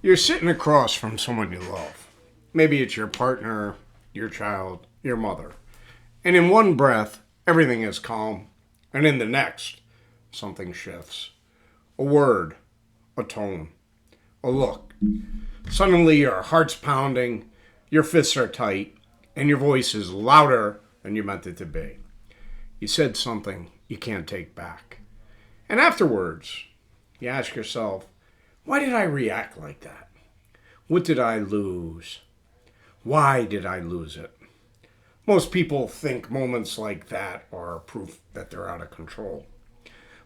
You're sitting across from someone you love. Maybe it's your partner, your child, your mother. And in one breath, everything is calm. And in the next, something shifts. A word, a tone, a look. Suddenly your heart's pounding, your fists are tight, and your voice is louder than you meant it to be. You said something you can't take back. And afterwards, you ask yourself, why did I react like that? What did I lose? Why did I lose it? Most people think moments like that are proof that they're out of control.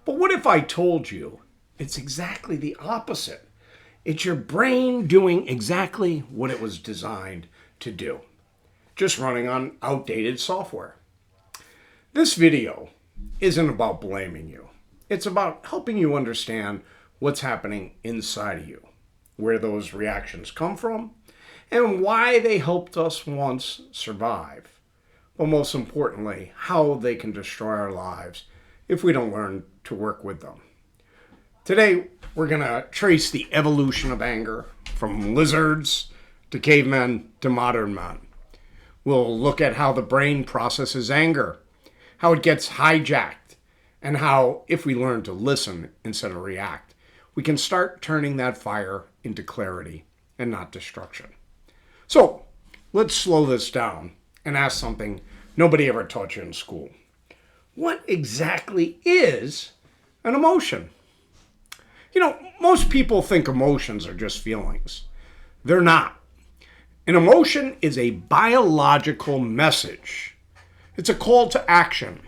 But what if I told you it's exactly the opposite? It's your brain doing exactly what it was designed to do, just running on outdated software. This video isn't about blaming you. It's about helping you understand what's happening inside of you, where those reactions come from, and why they helped us once survive. But most importantly, how they can destroy our lives if we don't learn to work with them. Today, we're going to trace the evolution of anger from lizards to cavemen to modern men. We'll look at how the brain processes anger, how it gets hijacked, and how, if we learn to listen instead of react, we can start turning that fire into clarity and not destruction. So, let's slow this down and ask something nobody ever taught you in school. What exactly is an emotion? Most people think emotions are just feelings. They're not. An emotion is a biological message. It's a call to action,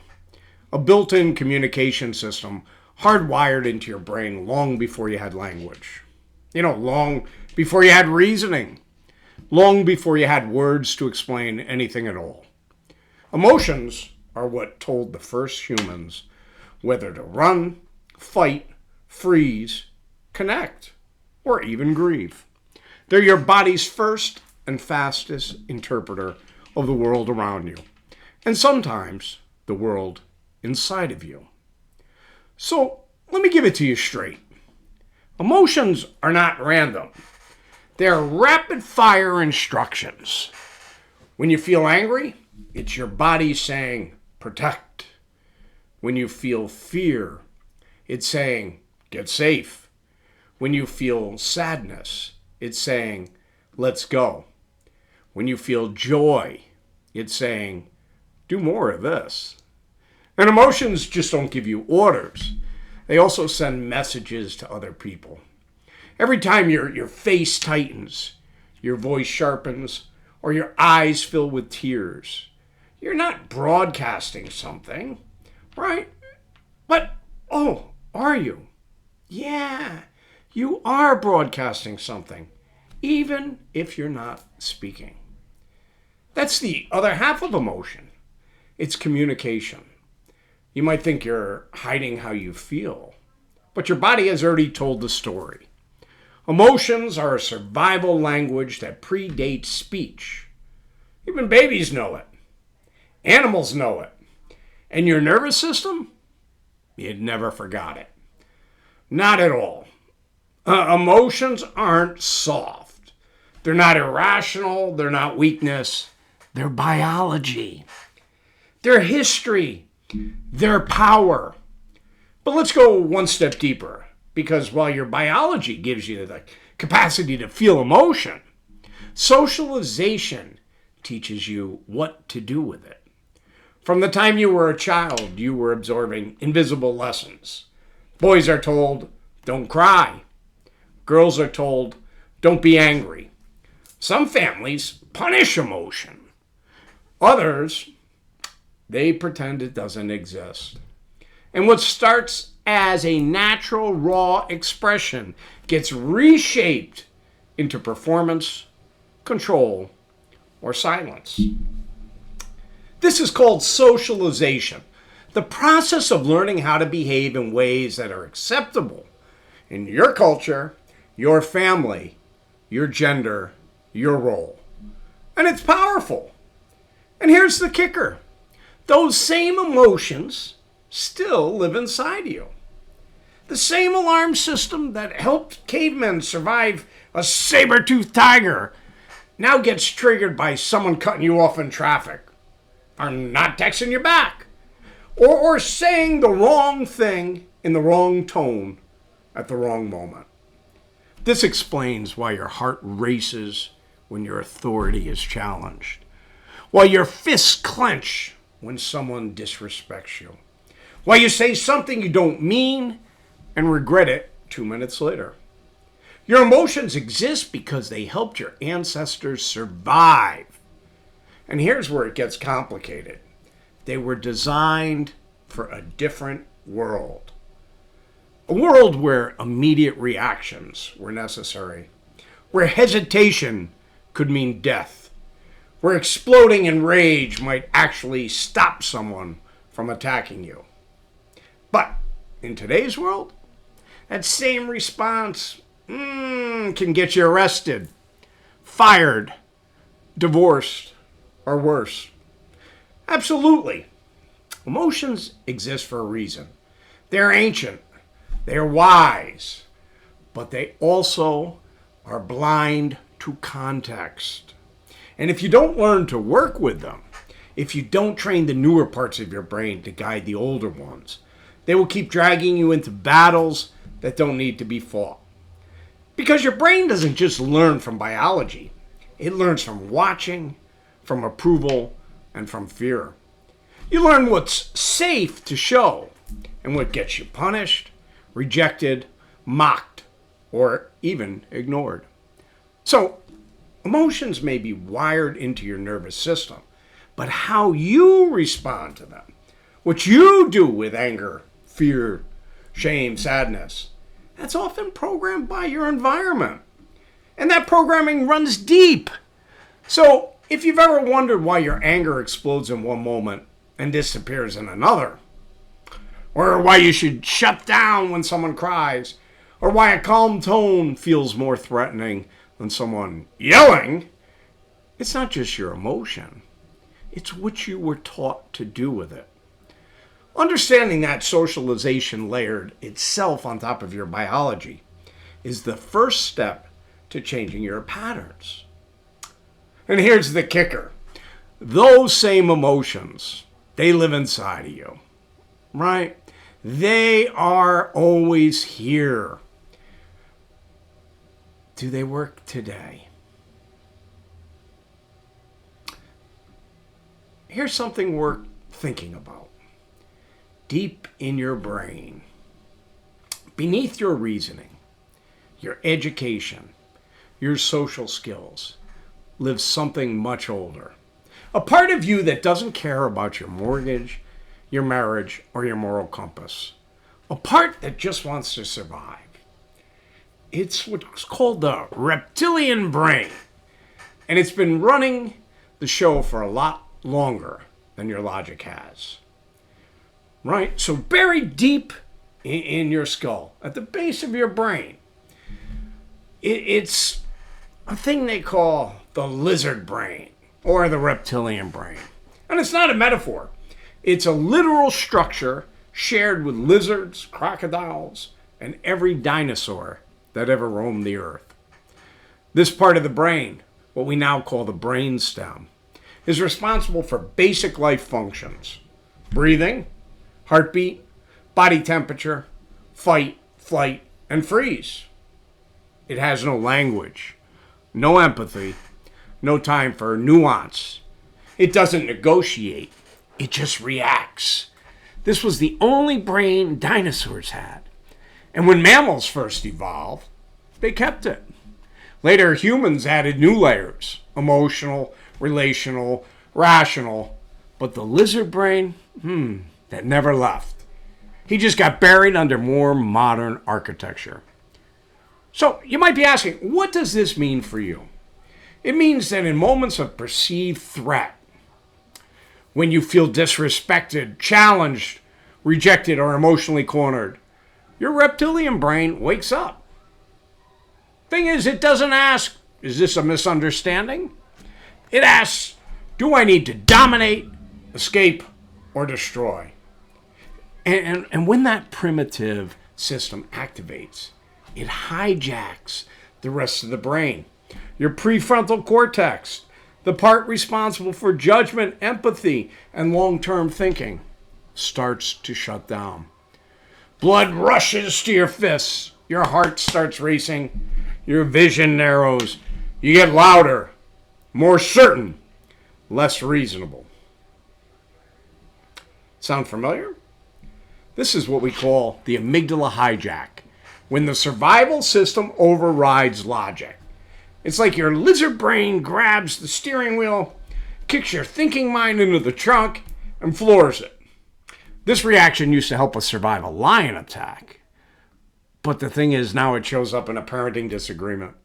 a built-in communication system hardwired into your brain long before you had language. Long before you had reasoning. Long before you had words to explain anything at all. Emotions are what told the first humans whether to run, fight, freeze, connect, or even grieve. They're your body's first and fastest interpreter of the world around you, and sometimes the world inside of you. So let me give it to you straight. Emotions are not random. They're rapid-fire instructions. When you feel angry, it's your body saying, protect. When you feel fear, it's saying, get safe. When you feel sadness, it's saying, let's go. When you feel joy, it's saying, do more of this. And emotions just don't give you orders. They also send messages to other people. Every time your face tightens, your voice sharpens, or your eyes fill with tears, you're not broadcasting something, right? But, are you? Yeah, you are broadcasting something, even if you're not speaking. That's the other half of emotion. It's communication. You might think you're hiding how you feel, but your body has already told the story. Emotions are a survival language that predates speech. Even babies know it. Animals know it. And your nervous system? It never forgot it. Not at all. Emotions aren't soft. They're not irrational. They're not weakness. They're biology. They're history. They're power. But let's go one step deeper, because while your biology gives you the capacity to feel emotion, socialization teaches you what to do with it. From the time you were a child, you were absorbing invisible lessons. Boys are told, don't cry. Girls are told, don't be angry. Some families punish emotion. Others, they pretend it doesn't exist. And what starts as a natural, raw expression gets reshaped into performance, control, or silence. This is called socialization, the process of learning how to behave in ways that are acceptable in your culture, your family, your gender, your role. And it's powerful. And here's the kicker. Those same emotions still live inside you. The same alarm system that helped cavemen survive a saber-toothed tiger now gets triggered by someone cutting you off in traffic, or not texting you back, or saying the wrong thing in the wrong tone at the wrong moment. This explains why your heart races when your authority is challenged, why your fists clench when someone disrespects you, why you say something you don't mean and regret it 2 minutes later. Your emotions exist because they helped your ancestors survive. And here's where it gets complicated. They were designed for a different world. A world where immediate reactions were necessary, where hesitation could mean death, where exploding in rage might actually stop someone from attacking you. But in today's world, that same response can get you arrested, fired, divorced, or worse. Absolutely. Emotions exist for a reason. They're ancient. They're wise. But they also are blind to context. And if you don't learn to work with them, if you don't train the newer parts of your brain to guide the older ones, they will keep dragging you into battles that don't need to be fought. Because your brain doesn't just learn from biology. It learns from watching, from approval, and from fear. You learn what's safe to show and what gets you punished, rejected, mocked, or even ignored. So, emotions may be wired into your nervous system, but how you respond to them, what you do with anger, fear, shame, sadness, that's often programmed by your environment. And that programming runs deep. So, if you've ever wondered why your anger explodes in one moment and disappears in another, or why you should shut down when someone cries, or why a calm tone feels more threatening than someone yelling, it's not just your emotion. It's what you were taught to do with it. Understanding that socialization layered itself on top of your biology is the first step to changing your patterns. And here's the kicker. Those same emotions, they live inside of you, right? They are always here. Do they work today? Here's something worth thinking about. Deep in your brain, beneath your reasoning, your education, your social skills, lives something much older. A part of you that doesn't care about your mortgage, your marriage, or your moral compass. A part that just wants to survive. It's what's called the reptilian brain. And it's been running the show for a lot longer than your logic has. Right? So buried deep in your skull, at the base of your brain, it's a thing they call the lizard brain or the reptilian brain. And it's not a metaphor. It's a literal structure shared with lizards, crocodiles, and every dinosaur that ever roamed the earth. This part of the brain, what we now call the brain stem, is responsible for basic life functions: breathing, heartbeat, body temperature, fight, flight, and freeze. It has no language, no empathy, no time for nuance. It doesn't negotiate. It just reacts. This was the only brain dinosaurs had. And when mammals first evolved, they kept it. Later, humans added new layers: emotional, relational, rational. But the lizard brain, that never left. He just got buried under more modern architecture. So you might be asking, what does this mean for you? It means that in moments of perceived threat, when you feel disrespected, challenged, rejected, or emotionally cornered, your reptilian brain wakes up. Thing is, it doesn't ask, is this a misunderstanding? It asks, do I need to dominate, escape, or destroy? And when that primitive system activates. It hijacks the rest of the brain. Your prefrontal cortex, the part responsible for judgment, empathy, and long-term thinking, starts to shut down. Blood rushes to your fists. Your heart starts racing. Your vision narrows. You get louder, more certain, less reasonable. Sound familiar? This is what we call the amygdala hijack, when the survival system overrides logic. It's like your lizard brain grabs the steering wheel, kicks your thinking mind into the trunk, and floors it. This reaction used to help us survive a lion attack. But the thing is, now it shows up in a parenting disagreement,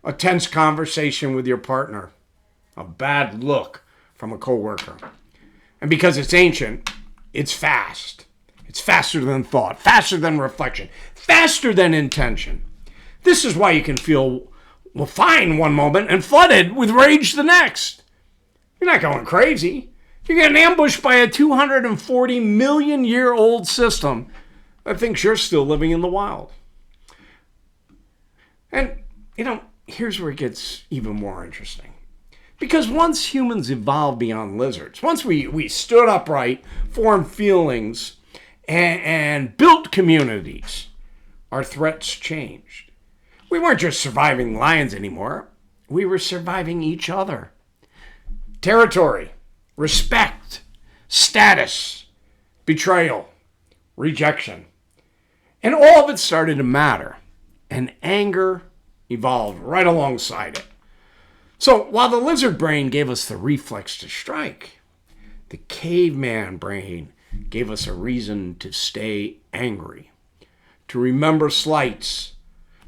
a tense conversation with your partner, a bad look from a coworker. And because it's ancient, it's fast. It's faster than thought, faster than reflection, faster than intention. This is why you can feel fine one moment and flooded with rage the next. You're not going crazy. You're getting ambushed by a 240 million year old system that thinks you're still living in the wild. And, here's where it gets even more interesting. Because once humans evolved beyond lizards, once we stood upright, formed feelings, and built communities, our threats changed. We weren't just surviving lions anymore. We were surviving each other. Territory, respect, status, betrayal, rejection. And all of it started to matter. And anger evolved right alongside it. So while the lizard brain gave us the reflex to strike, the caveman brain gave us a reason to stay angry, to remember slights,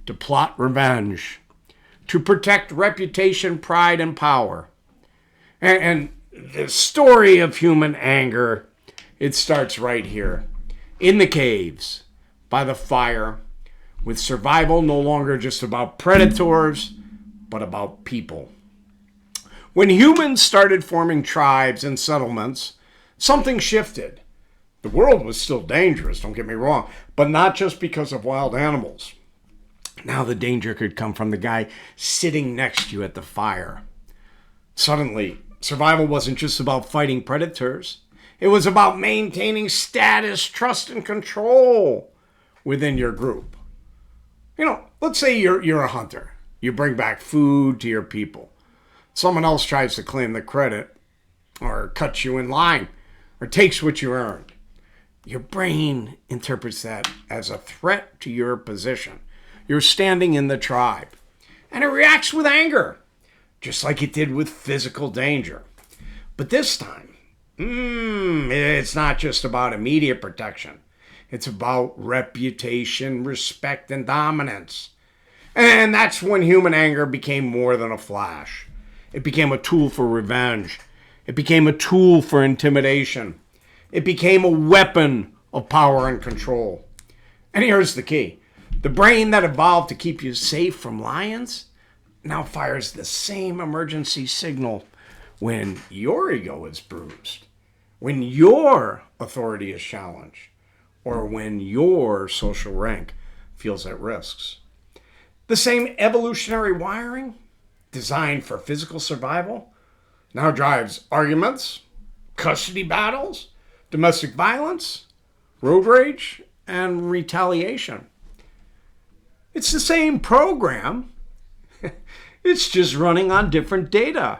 to plot revenge, to protect reputation, pride, and power. And the story of human anger, it starts right here, in the caves, by the fire, with survival no longer just about predators, but about people. When humans started forming tribes and settlements, something shifted. The world was still dangerous, don't get me wrong, but not just because of wild animals. Now the danger could come from the guy sitting next to you at the fire. Suddenly, survival wasn't just about fighting predators. It was about maintaining status, trust, and control within your group. Let's say you're a hunter. You bring back food to your people. Someone else tries to claim the credit, or cuts you in line, or takes what you earned. Your brain interprets that as a threat to your position. You're standing in the tribe. And it reacts with anger, just like it did with physical danger. But this time, it's not just about immediate protection. It's about reputation, respect, and dominance. And that's when human anger became more than a flash. It became a tool for revenge. It became a tool for intimidation. It became a weapon of power and control. And here's the key. The brain that evolved to keep you safe from lions now fires the same emergency signal when your ego is bruised, when your authority is challenged, or when your social rank feels at risk. The same evolutionary wiring designed for physical survival now drives arguments, custody battles, domestic violence, road rage, and retaliation. It's the same program. It's just running on different data.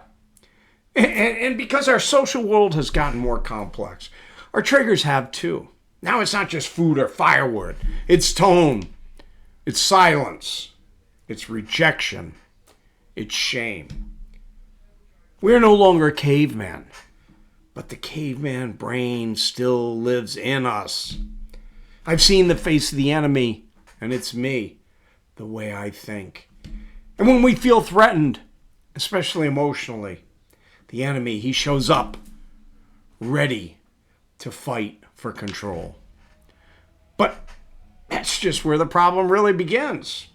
And because our social world has gotten more complex, our triggers have too. Now it's not just food or firewood. It's tone. It's silence. It's rejection. It's shame. We're no longer cavemen, but the caveman brain still lives in us. I've seen the face of the enemy, and it's me, the way I think. And when we feel threatened, especially emotionally, the enemy, he shows up, ready to fight for control. But that's just where the problem really begins.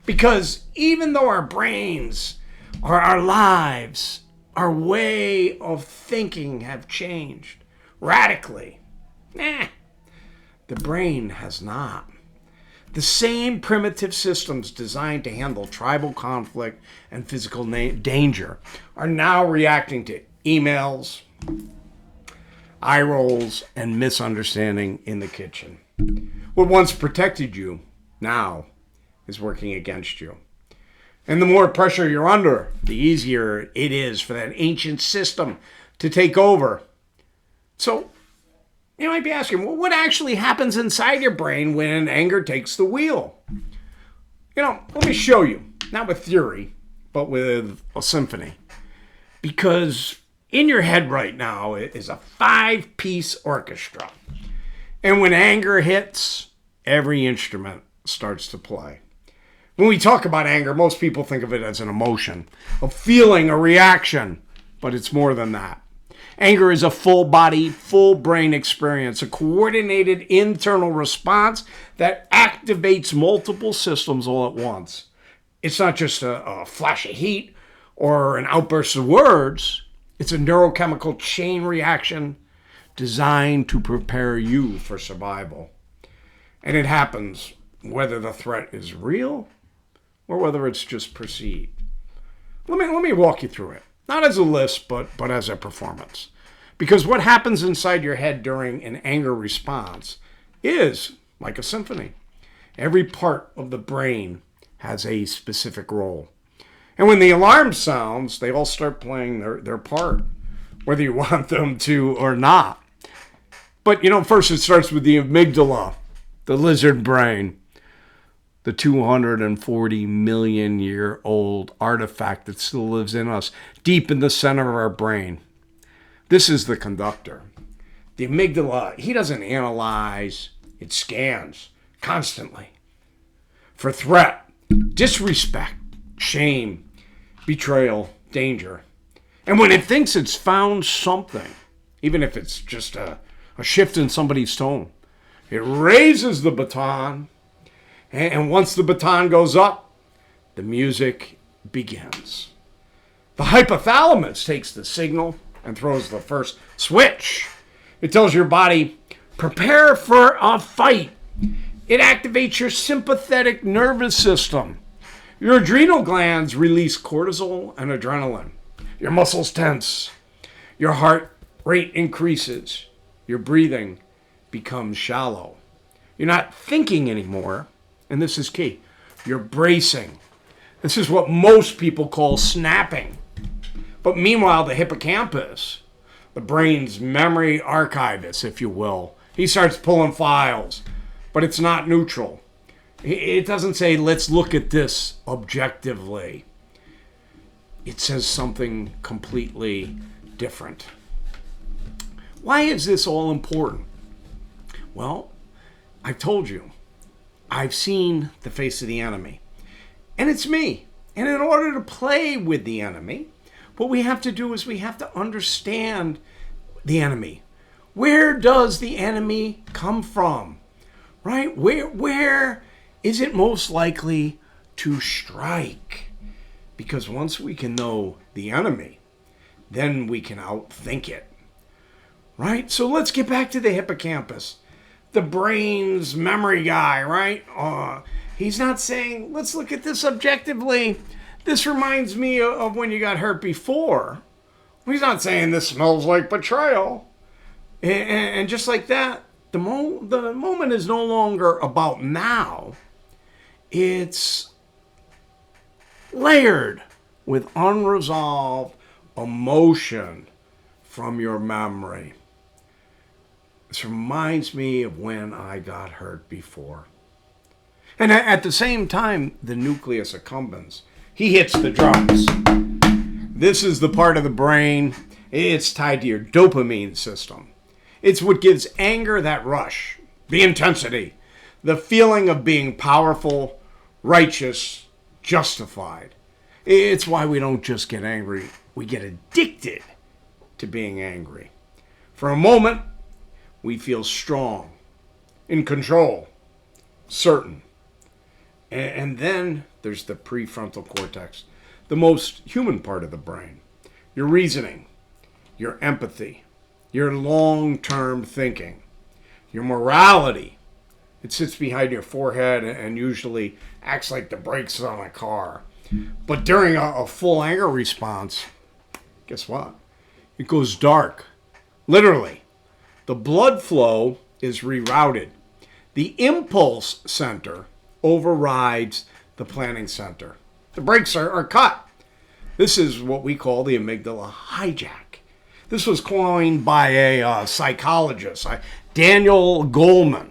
Because even though our brains, or our lives, our way of thinking have changed radically, the brain has not. The same primitive systems designed to handle tribal conflict and physical danger are now reacting to emails, eye rolls, and misunderstanding in the kitchen. What once protected you now is working against you. And the more pressure you're under, the easier it is for that ancient system to take over. So, you might be asking, well, what actually happens inside your brain when anger takes the wheel? Let me show you. Not with theory, but with a symphony. Because in your head right now is a 5-piece orchestra. And when anger hits, every instrument starts to play. When we talk about anger, most people think of it as an emotion, a feeling, a reaction, but it's more than that. Anger is a full body, full brain experience, a coordinated internal response that activates multiple systems all at once. It's not just a flash of heat or an outburst of words. It's a neurochemical chain reaction designed to prepare you for survival. And it happens whether the threat is real or whether it's just perceived. Let me walk you through it. Not as a list, but as a performance. Because what happens inside your head during an anger response is like a symphony. Every part of the brain has a specific role. And when the alarm sounds, they all start playing their part, whether you want them to or not. But, first it starts with the amygdala, the lizard brain, the 240 million year old artifact that still lives in us, deep in the center of our brain. This is the conductor. The amygdala, he doesn't analyze, it scans constantly for threat, disrespect, shame, betrayal, danger. And when it thinks it's found something, even if it's just a shift in somebody's tone, it raises the baton. And once the baton goes up, the music begins. The hypothalamus takes the signal and throws the first switch. It tells your body, prepare for a fight. It activates your sympathetic nervous system. Your adrenal glands release cortisol and adrenaline. Your muscles tense. Your heart rate increases. Your breathing becomes shallow. You're not thinking anymore. And this is key. You're bracing. This is what most people call snapping. But meanwhile, the hippocampus, the brain's memory archivist, if you will, he starts pulling files. But it's not neutral. It doesn't say, let's look at this objectively. It says something completely different. Why is this all important? Well, I told you. I've seen the face of the enemy. And it's me. And in order to play with the enemy, what we have to do is we have to understand the enemy. Where does the enemy come from? Right? Where is it most likely to strike? Because once we can know the enemy, then we can outthink it. Right? So let's get back to the hippocampus. The brain's memory guy, right? He's not saying, let's look at this objectively. This reminds me of when you got hurt before. He's not saying this smells like betrayal. And just like that, the moment is no longer about now. It's layered with unresolved emotion from your memory. This reminds me of when I got hurt before. And at the same time, the nucleus accumbens. He hits the drums. This is the part of the brain, it's tied to your dopamine system. It's what gives anger that rush, the intensity, the feeling of being powerful, righteous, justified. It's why we don't just get angry, we get addicted to being angry. For a moment, we feel strong, in control, certain. And then there's the prefrontal cortex, the most human part of the brain. Your reasoning, your empathy, your long-term thinking, your morality, It sits behind your forehead and usually acts like the brakes on a car. But during a full anger response, guess what? It goes dark. Literally. The blood flow is rerouted. The impulse center overrides the planning center. The brakes are cut. This is what we call the amygdala hijack. This was coined by a psychologist, Daniel Goleman.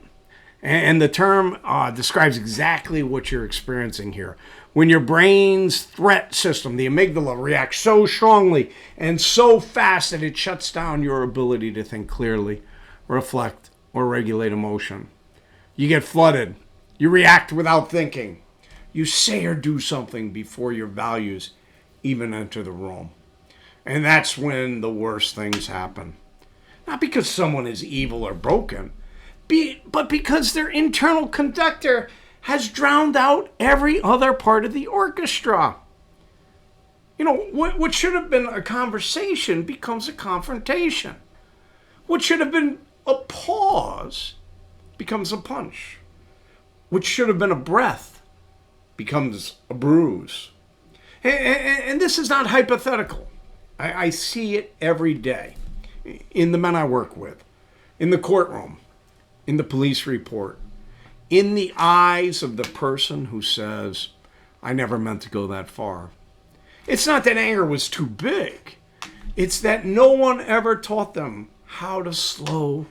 And the term describes exactly what you're experiencing here. When your brain's threat system, the amygdala, reacts so strongly and so fast that it shuts down your ability to think clearly, reflect, or regulate emotion. You get flooded. You react without thinking. You say or do something before your values even enter the room. And that's when the worst things happen. Not because someone is evil or broken, but because their internal conductor has drowned out every other part of the orchestra. You know, what should have been a conversation becomes a confrontation. What should have been a pause becomes a punch. What should have been a breath becomes a bruise. And this is not hypothetical. I see it every day in the men I work with, in the courtroom, in the police report, in the eyes of the person who says, I never meant to go that far. It's not that anger was too big. It's that no one ever taught them how to slow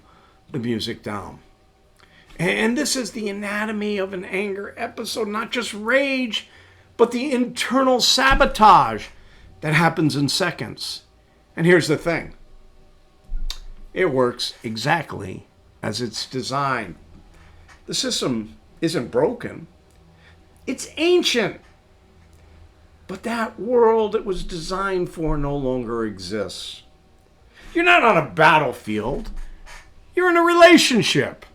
the music down. And this is the anatomy of an anger episode, not just rage, but the internal sabotage that happens in seconds. And here's the thing. It works exactly as it's designed. The system isn't broken. It's ancient. But that world it was designed for no longer exists. You're not on a battlefield. You're in a relationship.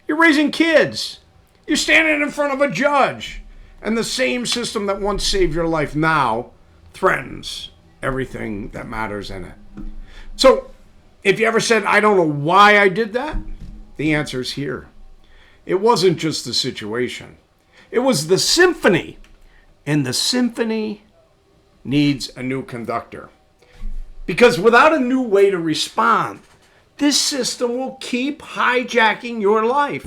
You're raising kids. You're standing in front of a judge. And the same system that once saved your life now threatens everything that matters in it. So, if you ever said, I don't know why I did that, the answer's here. It wasn't just the situation. It was the symphony. And the symphony needs a new conductor. Because without a new way to respond, this system will keep hijacking your life.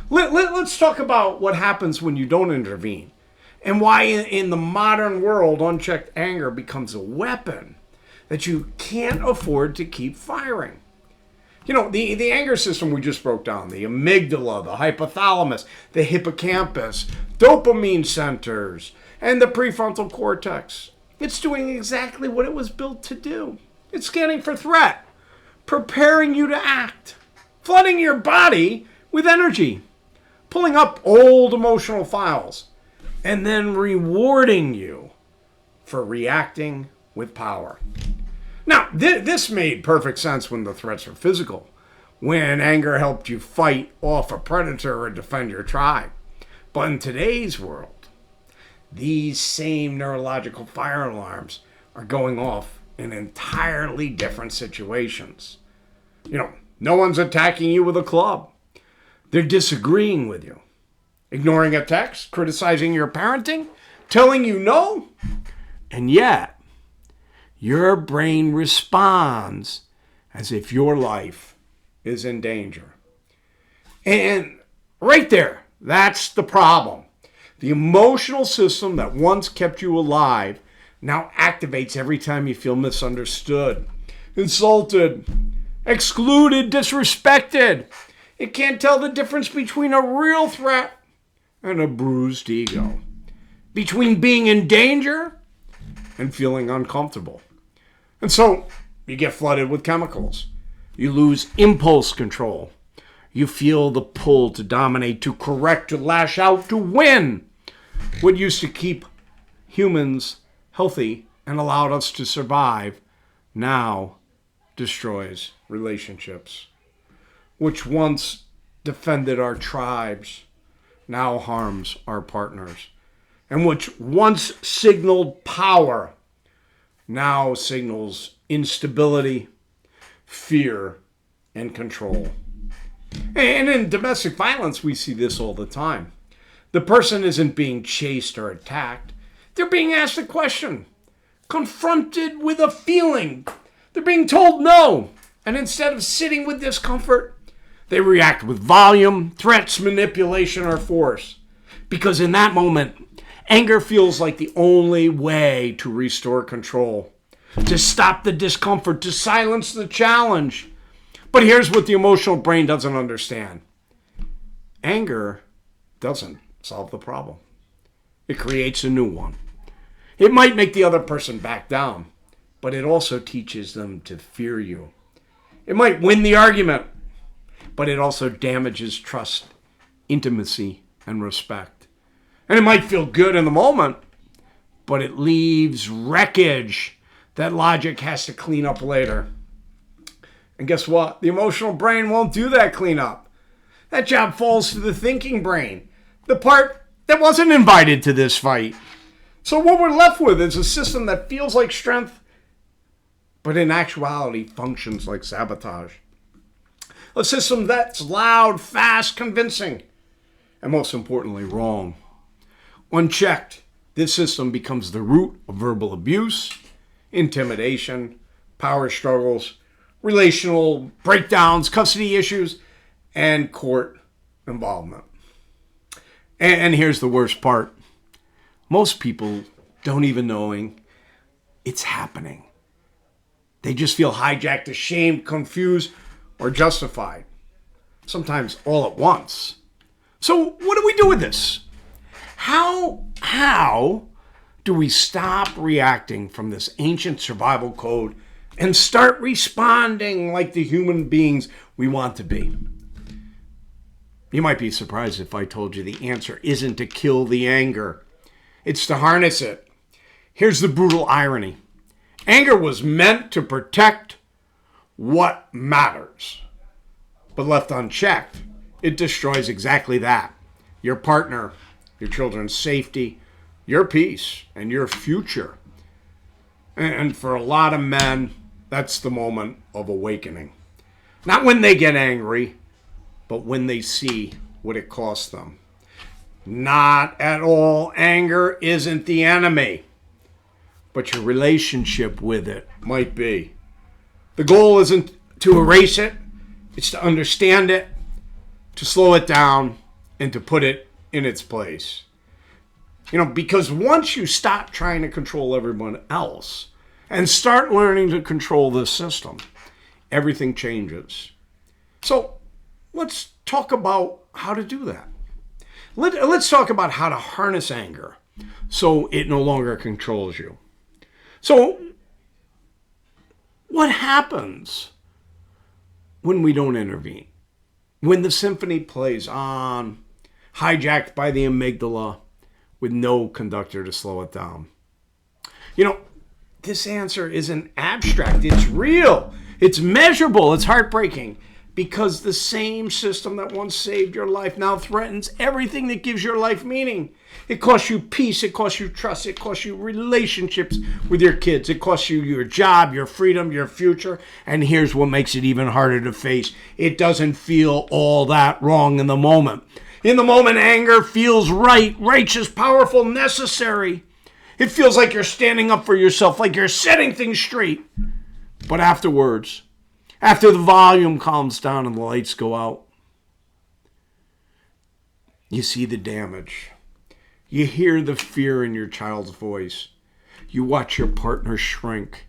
Let's talk about what happens when you don't intervene and why in the modern world unchecked anger becomes a weapon that you can't afford to keep firing. You know, the anger system we just broke down, the amygdala, the hypothalamus, the hippocampus, dopamine centers, and the prefrontal cortex. It's doing exactly what it was built to do. It's scanning for threat, preparing you to act, flooding your body with energy, pulling up old emotional files, and then rewarding you for reacting with power. Now, this made perfect sense when the threats were physical, when anger helped you fight off a predator or defend your tribe. But in today's world, these same neurological fire alarms are going off in entirely different situations. You know, no one's attacking you with a club. They're disagreeing with you, ignoring a text, criticizing your parenting, telling you no, and yet your brain responds as if your life is in danger. And right there, that's the problem. The emotional system that once kept you alive now activates every time you feel misunderstood, insulted, excluded, disrespected. It can't tell the difference between a real threat and a bruised ego, between being in danger and feeling uncomfortable. And so you get flooded with chemicals. You lose impulse control. You feel the pull to dominate, to correct, to lash out, to win. What used to keep humans healthy and allowed us to survive now destroys relationships. Which once defended our tribes now harms our partners. And which once signaled power now signals instability, fear, and control. And in domestic violence, we see this all the time. The person isn't being chased or attacked. They're being asked a question, confronted with a feeling. They're being told no. And instead of sitting with discomfort, they react with volume, threats, manipulation, or force. Because in that moment, anger feels like the only way to restore control, to stop the discomfort, to silence the challenge. But here's what the emotional brain doesn't understand. Anger doesn't solve the problem. It creates a new one. It might make the other person back down, but it also teaches them to fear you. It might win the argument, but it also damages trust, intimacy, and respect. And it might feel good in the moment, but it leaves wreckage that logic has to clean up later. And guess what? The emotional brain won't do that cleanup. That job falls to the thinking brain, the part that wasn't invited to this fight. So what we're left with is a system that feels like strength, but in actuality functions like sabotage. A system that's loud, fast, convincing, and most importantly, wrong. Unchecked, this system becomes the root of verbal abuse, intimidation, power struggles, relational breakdowns, custody issues, and court involvement. And here's the worst part. Most people don't even know it's happening. They just feel hijacked, ashamed, confused, or justified. Sometimes all at once. So what do we do with this? How do we stop reacting from this ancient survival code and start responding like the human beings we want to be? You might be surprised if I told you the answer isn't to kill the anger. It's to harness it. Here's the brutal irony. Anger was meant to protect what matters. But left unchecked, it destroys exactly that. Your partner, your children's safety, your peace, and your future. And for a lot of men, that's the moment of awakening. Not when they get angry, but when they see what it costs them. Not at all. Anger isn't the enemy, but your relationship with it might be. The goal isn't to erase it, it's to understand it, to slow it down, and to put it in its place. Because once you stop trying to control everyone else and start learning to control this system, everything changes. So let's talk about how to do that. Let's talk about how to harness anger so it no longer controls you. So what happens when we don't intervene? When the symphony plays on, hijacked by the amygdala, with no conductor to slow it down? This answer isn't abstract. It's real. It's measurable. It's heartbreaking. Because the same system that once saved your life now threatens everything that gives your life meaning. It costs you peace. It costs you trust. It costs you relationships with your kids. It costs you your job, your freedom, your future. And here's what makes it even harder to face. It doesn't feel all that wrong in the moment. In the moment, anger feels right, righteous, powerful, necessary. It feels like you're standing up for yourself, like you're setting things straight. But afterwards, after the volume calms down and the lights go out, you see the damage. You hear the fear in your child's voice. You watch your partner shrink.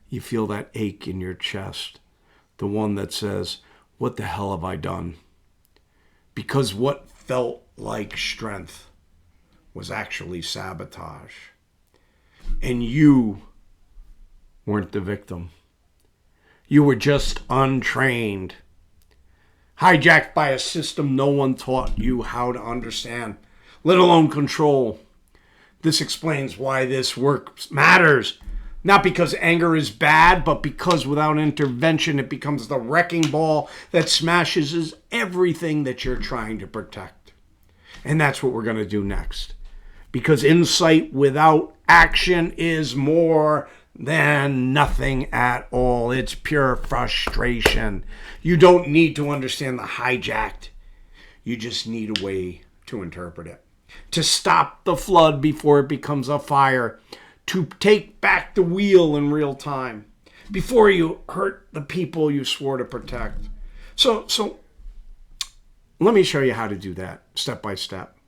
You feel that ache in your chest, the one that says, "What the hell have I done?" Because what felt like strength was actually sabotage. And you weren't the victim. You were just untrained, hijacked by a system no one taught you how to understand, let alone control. This explains why this work matters. Not because anger is bad, but because without intervention, it becomes the wrecking ball that smashes everything that you're trying to protect. And that's what we're going to do next. Because insight without action is more Then nothing at all. It's pure frustration. You don't need to understand the hijacked. You just need a way to interpret it. To stop the flood before it becomes a fire. To take back the wheel in real time. Before you hurt the people you swore to protect. So let me show you how to do that step by step.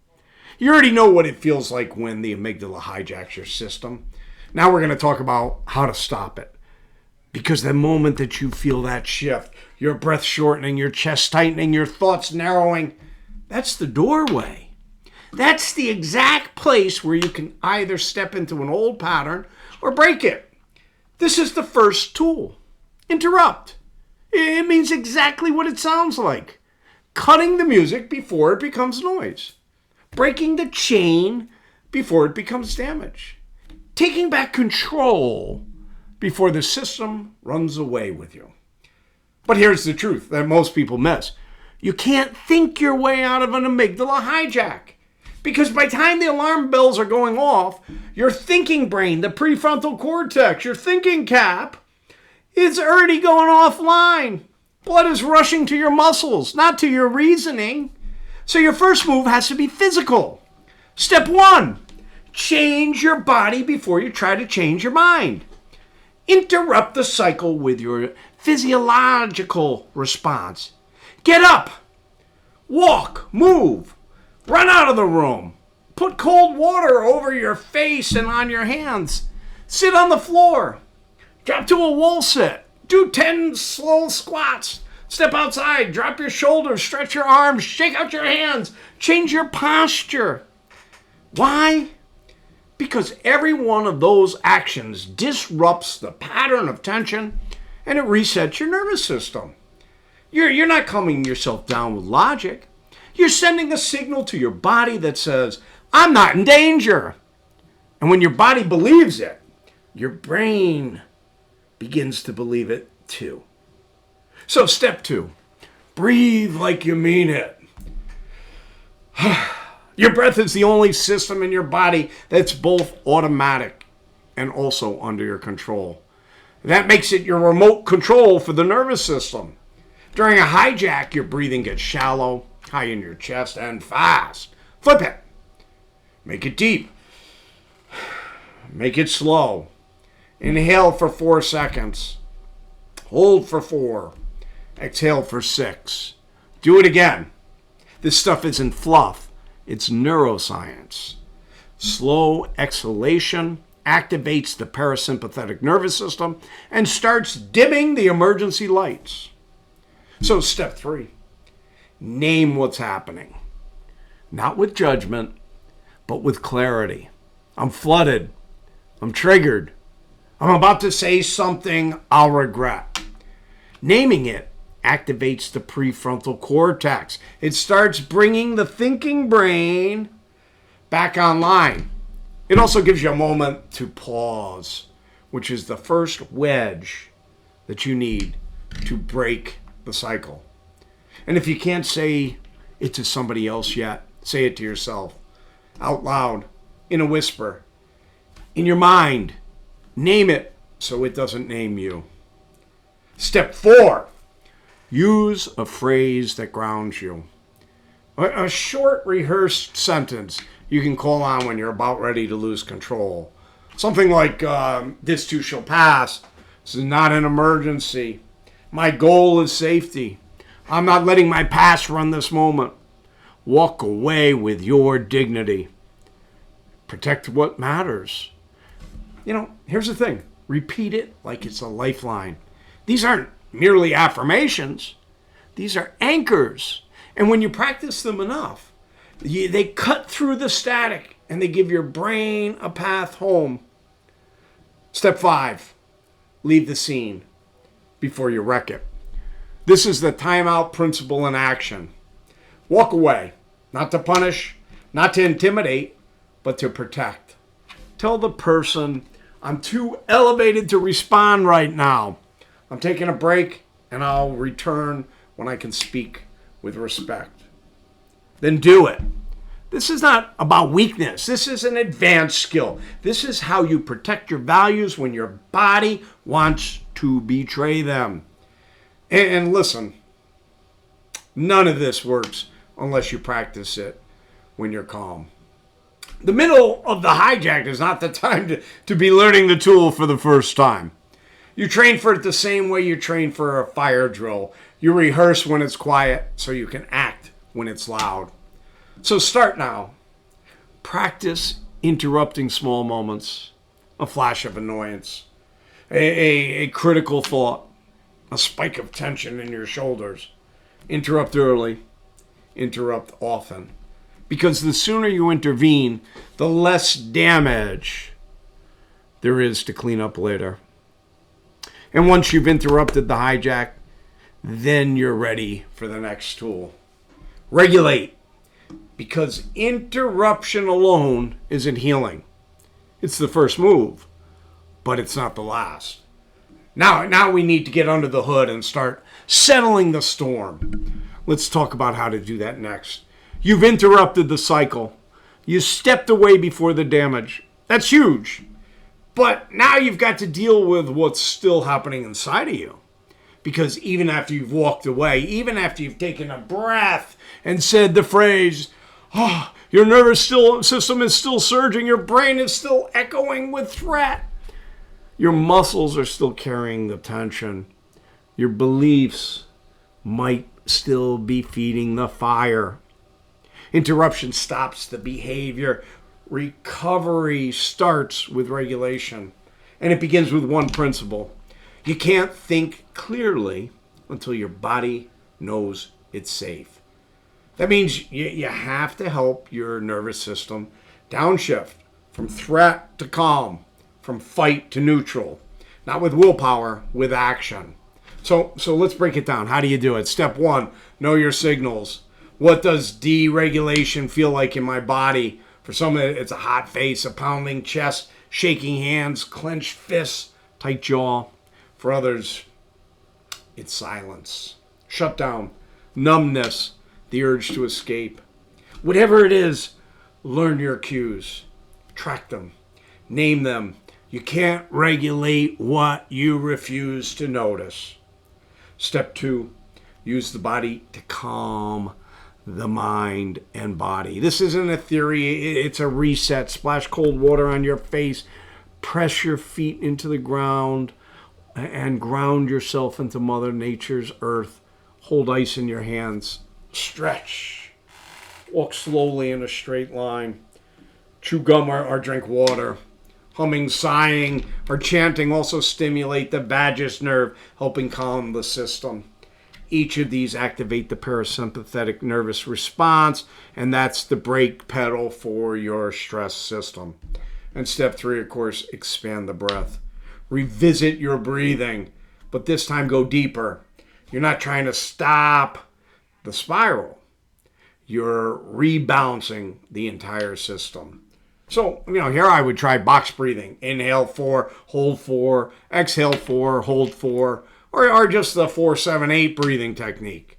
You already know what it feels like when the amygdala hijacks your system. Now we're going to talk about how to stop it. Because the moment that you feel that shift, your breath shortening, your chest tightening, your thoughts narrowing, that's the doorway. That's the exact place where you can either step into an old pattern or break it. This is the first tool. Interrupt. It means exactly what it sounds like. Cutting the music before it becomes noise. Breaking the chain before it becomes damage. Taking back control before the system runs away with you. But here's the truth that most people miss. You can't think your way out of an amygdala hijack. Because by the time the alarm bells are going off, your thinking brain, the prefrontal cortex, your thinking cap, is already going offline. Blood is rushing to your muscles, not to your reasoning. So your first move has to be physical. Step 1. Change your body before you try to change your mind. Interrupt the cycle with your physiological response. Get up. Walk. Move. Run out of the room. Put cold water over your face and on your hands. Sit on the floor. Drop to a wall sit. Do 10 slow squats. Step outside. Drop your shoulders. Stretch your arms. Shake out your hands. Change your posture. Why? Because every one of those actions disrupts the pattern of tension and it resets your nervous system. You're not calming yourself down with logic. You're sending a signal to your body that says, I'm not in danger. And when your body believes it, your brain begins to believe it too. So step 2, breathe like you mean it. Your breath is the only system in your body that's both automatic and also under your control. That makes it your remote control for the nervous system. During a hijack, your breathing gets shallow, high in your chest, and fast. Flip it. Make it deep. Make it slow. Inhale for 4 seconds. Hold for 4. Exhale for 6. Do it again. This stuff isn't fluff. It's neuroscience. Slow exhalation activates the parasympathetic nervous system and starts dimming the emergency lights. So step 3, name what's happening. Not with judgment, but with clarity. I'm flooded. I'm triggered. I'm about to say something I'll regret. Naming it activates the prefrontal cortex. It starts bringing the thinking brain back online. It also gives you a moment to pause, which is the first wedge that you need to break the cycle. And if you can't say it to somebody else yet, say it to yourself out loud, in a whisper, in your mind. Name it so it doesn't name you. Step 4. Use a phrase that grounds you. A short rehearsed sentence you can call on when you're about ready to lose control. Something like, this too shall pass. This is not an emergency. My goal is safety. I'm not letting my past run this moment. Walk away with your dignity. Protect what matters. Here's the thing. Repeat it like it's a lifeline. These aren't merely affirmations. These are anchors. And when you practice them enough, they cut through the static and they give your brain a path home. Step 5, leave the scene before you wreck it. This is the timeout principle in action. Walk away, not to punish, not to intimidate, but to protect. Tell the person, I'm too elevated to respond right now. I'm taking a break and I'll return when I can speak with respect. Then do it. This is not about weakness. This is an advanced skill. This is how you protect your values when your body wants to betray them. And listen, none of this works unless you practice it when you're calm. The middle of the hijack is not the time to be learning the tool for the first time. You train for it the same way you train for a fire drill. You rehearse when it's quiet so you can act when it's loud. So start now. Practice interrupting small moments, a flash of annoyance, a critical thought, a spike of tension in your shoulders. Interrupt early, interrupt often. Because the sooner you intervene, the less damage there is to clean up later. And once you've interrupted the hijack, then you're ready for the next tool. Regulate. Because interruption alone isn't healing. It's the first move, but it's not the last. Now we need to get under the hood and start settling the storm. Let's talk about how to do that next. You've interrupted the cycle. You stepped away before the damage. That's huge. But now you've got to deal with what's still happening inside of you. Because even after you've walked away, even after you've taken a breath and said the phrase, "Oh, your nervous system is still surging. Your brain is still echoing with threat. Your muscles are still carrying the tension. Your beliefs might still be feeding the fire." Interruption stops the behavior. Recovery starts with regulation. And it begins with one principle. You can't think clearly until your body knows it's safe. That means you have to help your nervous system downshift from threat to calm, from fight to neutral. Not with willpower, with action. So let's break it down. How do you do it? Step 1, know your signals. What does deregulation feel like in my body? For some, it's a hot face, a pounding chest, shaking hands, clenched fists, tight jaw. For others, it's silence, shutdown, numbness, the urge to escape. Whatever it is, learn your cues. Track them. Name them. You can't regulate what you refuse to notice. Step 2, use the body to calm the mind and body. This isn't a theory. It's a reset. Splash cold water on your face. Press your feet into the ground and ground yourself into Mother Nature's earth. Hold ice in your hands. Stretch. Walk slowly in a straight line. Chew gum or drink water. Humming, sighing, or chanting also stimulate the vagus nerve, helping calm the system. Each of these activate the parasympathetic nervous response, and that's the brake pedal for your stress system. And step 3, of course, expand the breath. Revisit your breathing, but this time go deeper. You're not trying to stop the spiral. You're rebalancing the entire system. So, here I would try box breathing. Inhale 4, hold 4, exhale 4, hold 4, or just the 4-7-8 breathing technique.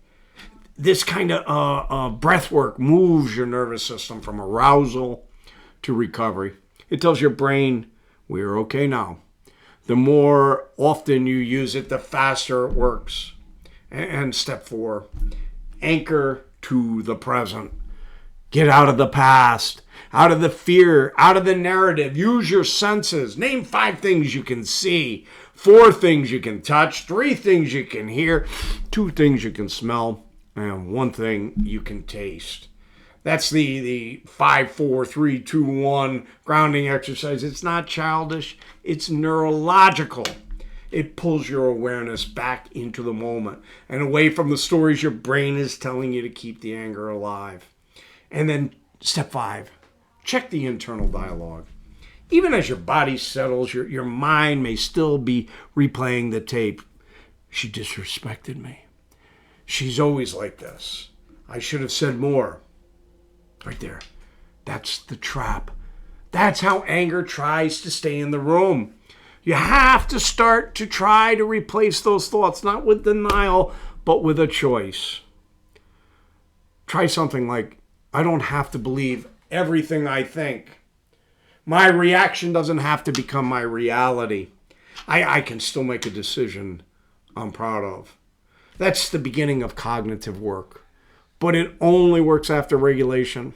This kind of breath work moves your nervous system from arousal to recovery. It tells your brain, we're okay now. The more often you use it, the faster it works. And step 4, anchor to the present. Get out of the past, out of the fear, out of the narrative. Use your senses. Name 5 things you can see, 4 things you can touch, 3 things you can hear, 2 things you can smell, and 1 thing you can taste. That's the 5, 4, 3, 2, 1 grounding exercise. It's not childish. It's neurological. It pulls your awareness back into the moment and away from the stories your brain is telling you to keep the anger alive. And then step 5, check the internal dialogue. Even as your body settles, your mind may still be replaying the tape. She disrespected me. She's always like this. I should have said more. Right there. That's the trap. That's how anger tries to stay in the room. You have to start to try to replace those thoughts, not with denial, but with a choice. Try something like, I don't have to believe everything I think. My reaction doesn't have to become my reality. I can still make a decision I'm proud of. That's the beginning of cognitive work. But it only works after regulation.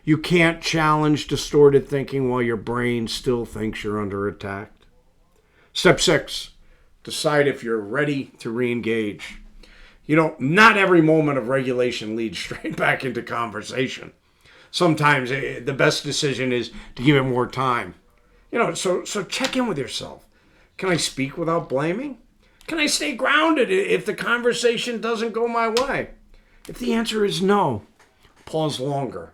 You can't challenge distorted thinking while your brain still thinks you're under attack. Step 6, decide if you're ready to re-engage. Not every moment of regulation leads straight back into conversation. Sometimes the best decision is to give it more time. So check in with yourself. Can I speak without blaming? Can I stay grounded if the conversation doesn't go my way? If the answer is no, pause longer.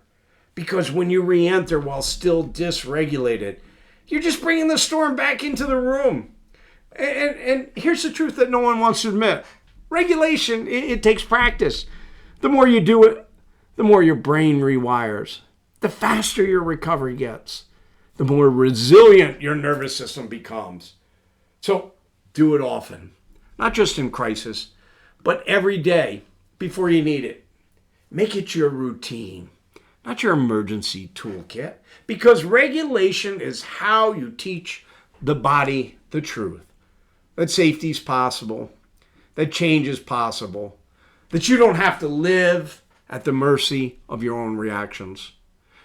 Because when you re-enter while still dysregulated, you're just bringing the storm back into the room. And here's the truth that no one wants to admit. Regulation, it takes practice. The more you do it, the more your brain rewires. The faster your recovery gets. The more resilient your nervous system becomes. So do it often. Not just in crisis, but every day before you need it. Make it your routine, not your emergency toolkit. Because regulation is how you teach the body the truth. That safety is possible, that change is possible, that you don't have to live at the mercy of your own reactions.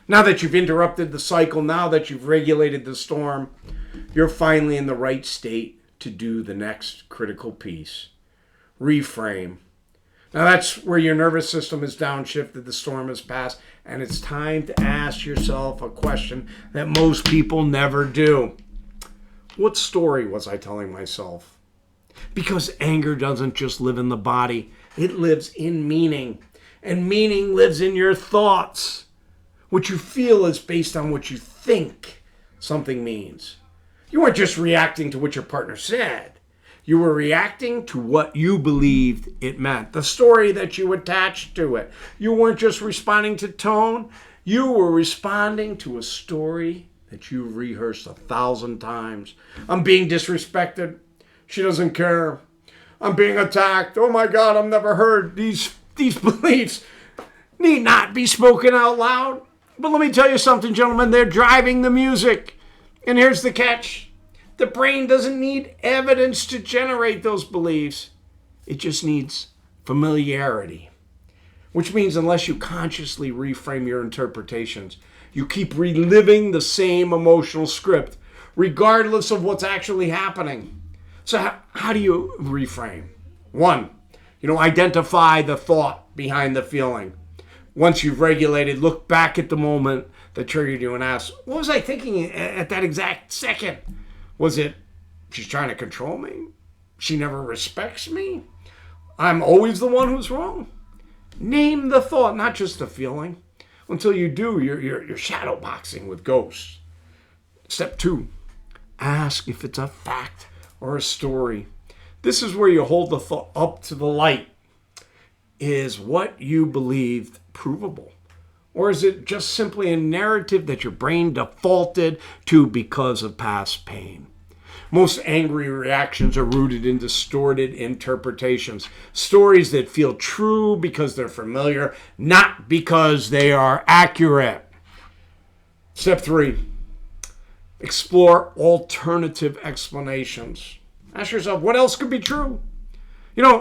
Now that you've interrupted the cycle, now that you've regulated the storm, you're finally in the right state to do the next critical piece. Reframe. Now that's where your nervous system is downshifted, the storm has passed, and it's time to ask yourself a question that most people never do. What story was I telling myself? Because anger doesn't just live in the body, it lives in meaning. And meaning lives in your thoughts. What you feel is based on what you think something means. You weren't just reacting to what your partner said. You were reacting to what you believed it meant, the story that you attached to it. You weren't just responding to tone. You were responding to a story that you've rehearsed 1,000 times. I'm being disrespected. She doesn't care. I'm being attacked. Oh my God, I've never heard. These beliefs need not be spoken out loud. But let me tell you something, gentlemen. They're driving the music. And here's the catch. The brain doesn't need evidence to generate those beliefs. It just needs familiarity. Which means unless you consciously reframe your interpretations, you keep reliving the same emotional script, regardless of what's actually happening. So how do you reframe? 1, identify the thought behind the feeling. Once you've regulated, look back at the moment that triggered you and ask, what was I thinking at that exact second? Was it, she's trying to control me? She never respects me? I'm always the one who's wrong? Name the thought, not just the feeling. Until you do, you're shadow boxing with ghosts. Step 2, ask if it's a fact or a story. This is where you hold the thought up to the light. Is what you believed provable? Or is it just simply a narrative that your brain defaulted to because of past pain? Most angry reactions are rooted in distorted interpretations. Stories that feel true because they're familiar, not because they are accurate. Step 3, explore alternative explanations. Ask yourself, what else could be true?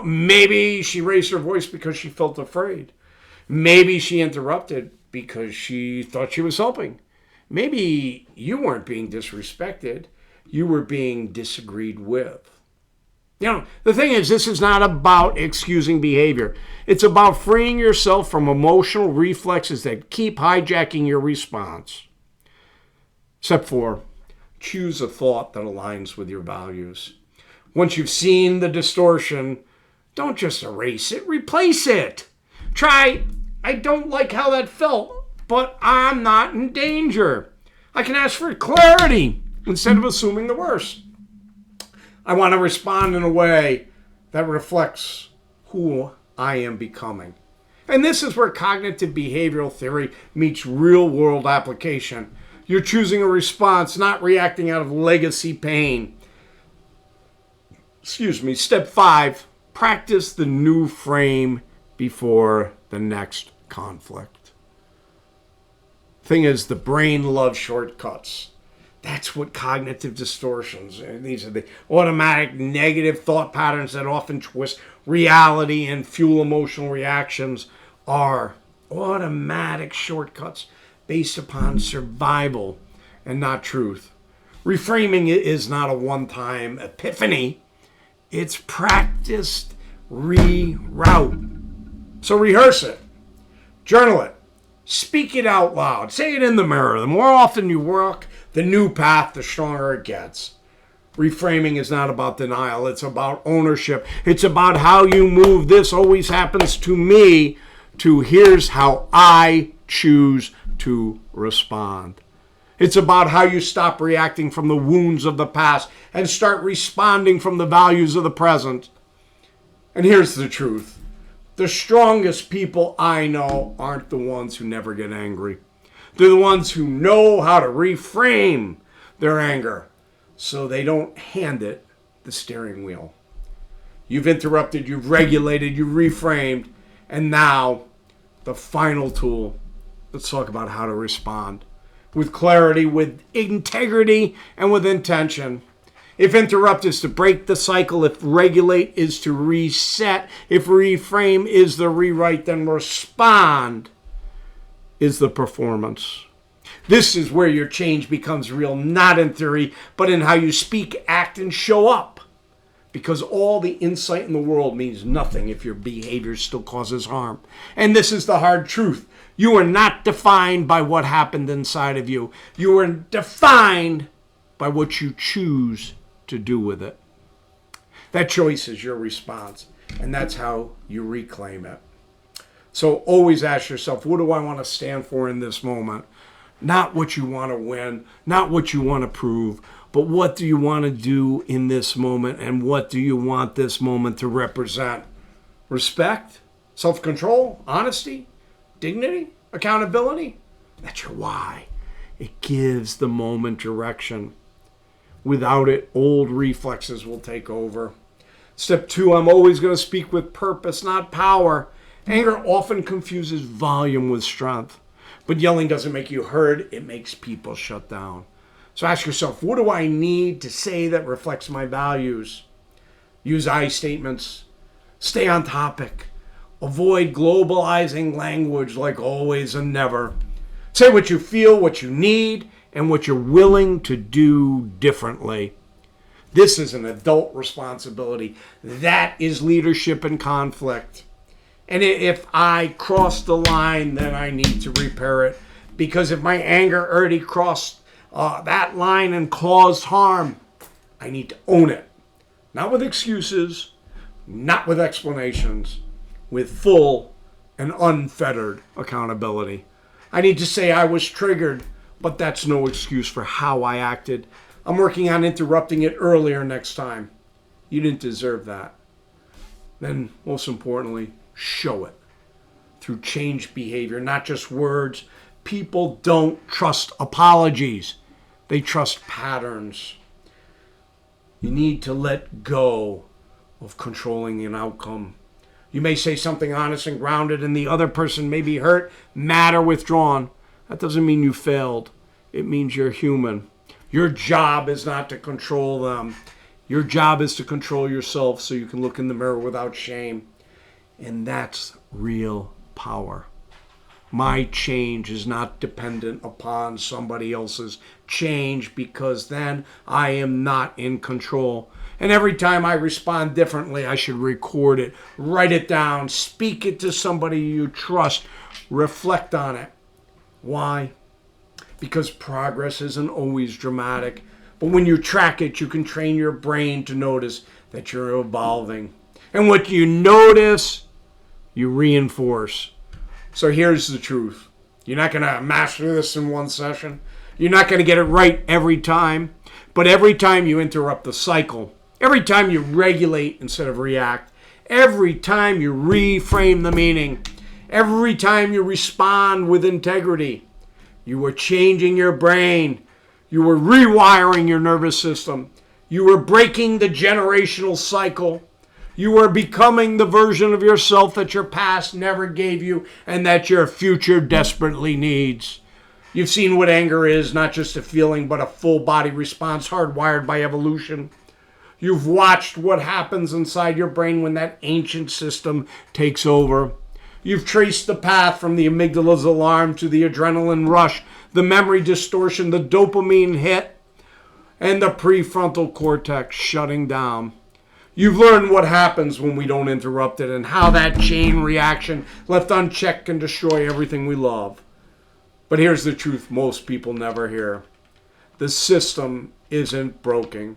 Maybe she raised her voice because she felt afraid. Maybe she interrupted because she thought she was helping. Maybe you weren't being disrespected. You were being disagreed with. The thing is, this is not about excusing behavior. It's about freeing yourself from emotional reflexes that keep hijacking your response. Step 4, choose a thought that aligns with your values. Once you've seen the distortion, don't just erase it, replace it. Try, I don't like how that felt, but I'm not in danger. I can ask for clarity instead of assuming the worst. I want to respond in a way that reflects who I am becoming. And this is where cognitive behavioral theory meets real-world application. You're choosing a response, not reacting out of legacy pain. Step 5, practice the new frame before the next conflict. Thing is, the brain loves shortcuts. That's what cognitive distortions, these are the automatic negative thought patterns that often twist reality and fuel emotional reactions, are automatic shortcuts based upon survival and not truth. Reframing is not a one-time epiphany. It's practiced reroute. So rehearse it. Journal it. Speak it out loud. Say it in the mirror. The more often you work the new path, the stronger it gets. Reframing is not about denial. It's about ownership. It's about how you move "this always happens to me" to "here's how I choose to respond." It's about how you stop reacting from the wounds of the past and start responding from the values of the present. And here's the truth. The strongest people I know aren't the ones who never get angry. They're the ones who know how to reframe their anger so they don't hand it the steering wheel. You've interrupted, you've regulated, you've reframed, and now the final tool. Let's talk about how to respond with clarity, with integrity, and with intention. If interrupt is to break the cycle, if regulate is to reset, if reframe is the rewrite, then respond is the performance. This is where your change becomes real, not in theory, but in how you speak, act, and show up. Because all the insight in the world means nothing if your behavior still causes harm. And this is the hard truth. You are not defined by what happened inside of you. You are defined by what you choose to do with it. That choice is your response, and that's how you reclaim it. So always ask yourself, what do I want to stand for in this moment? Not what you want to win, not what you want to prove, but what do you want to do in this moment, and what do you want this moment to represent? Respect, self-control, honesty, dignity, accountability. That's your why. It gives the moment direction. Without it, old reflexes will take over. Step 2, I'm always going to speak with purpose, not power. Anger often confuses volume with strength. But yelling doesn't make you heard, it makes people shut down. So ask yourself, what do I need to say that reflects my values? Use I statements. Stay on topic. Avoid globalizing language like always and never. Say what you feel, what you need, and what you're willing to do differently. This is an adult responsibility. That is leadership in conflict. And if I cross the line, then I need to repair it. Because if my anger already crossed that line and caused harm, I need to own it. Not with excuses, not with explanations, with full and unfettered accountability. I need to say I was triggered, but that's no excuse for how I acted. I'm working on interrupting it earlier next time. You didn't deserve that. Then, most importantly, show it through changed behavior, not just words. People don't trust apologies. They trust patterns. You need to let go of controlling an outcome. You may say something honest and grounded, and the other person may be hurt, mad, or withdrawn. That doesn't mean you failed. It means you're human. Your job is not to control them. Your job is to control yourself so you can look in the mirror without shame. And that's real power. My change is not dependent upon somebody else's change, because then I am not in control. And every time I respond differently, I should record it, write it down, speak it to somebody you trust, reflect on it. Why? Because progress isn't always dramatic. But when you track it, you can train your brain to notice that you're evolving. And what you notice, you reinforce. So here's the truth. You're not going to master this in one session. You're not going to get it right every time. But every time you interrupt the cycle, every time you regulate instead of react, every time you reframe the meaning, every time you respond with integrity, you are changing your brain. You are rewiring your nervous system. You are breaking the generational cycle. You are becoming the version of yourself that your past never gave you and that your future desperately needs. You've seen what anger is, not just a feeling, but a full body response hardwired by evolution. You've watched what happens inside your brain when that ancient system takes over. You've traced the path from the amygdala's alarm to the adrenaline rush, the memory distortion, the dopamine hit, and the prefrontal cortex shutting down. You've learned what happens when we don't interrupt it and how that chain reaction left unchecked can destroy everything we love. But here's the truth most people never hear. The system isn't broken.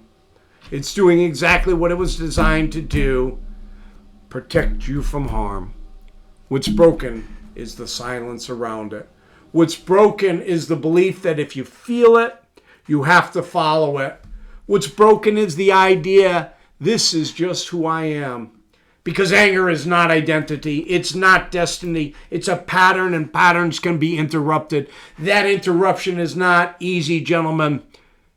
It's doing exactly what it was designed to do, protect you from harm. What's broken is the silence around it. What's broken is the belief that if you feel it, you have to follow it. What's broken is the idea, this is just who I am. Because anger is not identity. It's not destiny. It's a pattern, and patterns can be interrupted. That interruption is not easy, gentlemen.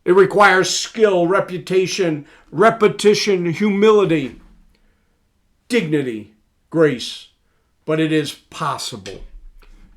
It requires skill, reputation, repetition, humility, dignity, grace. But it is possible,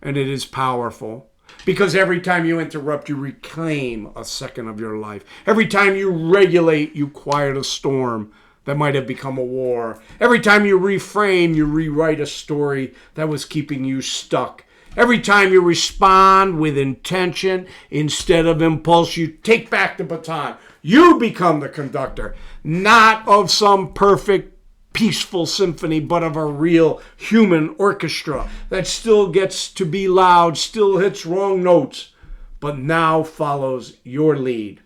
and it is powerful. Because every time you interrupt, you reclaim a second of your life. Every time you regulate, you quiet a storm that might have become a war. Every time you reframe, you rewrite a story that was keeping you stuck. Every time you respond with intention instead of impulse, you take back the baton. You become the conductor, not of some perfect, peaceful symphony, but of a real human orchestra that still gets to be loud, still hits wrong notes, but now follows your lead.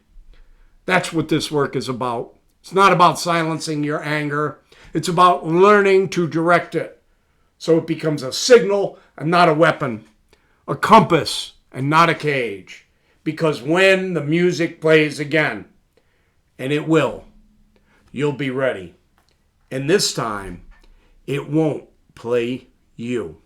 That's what this work is about. It's not about silencing your anger. It's about learning to direct it so it becomes a signal and not a weapon, a compass and not a cage. Because when the music plays again, and it will, you'll be ready. And this time, it won't play you.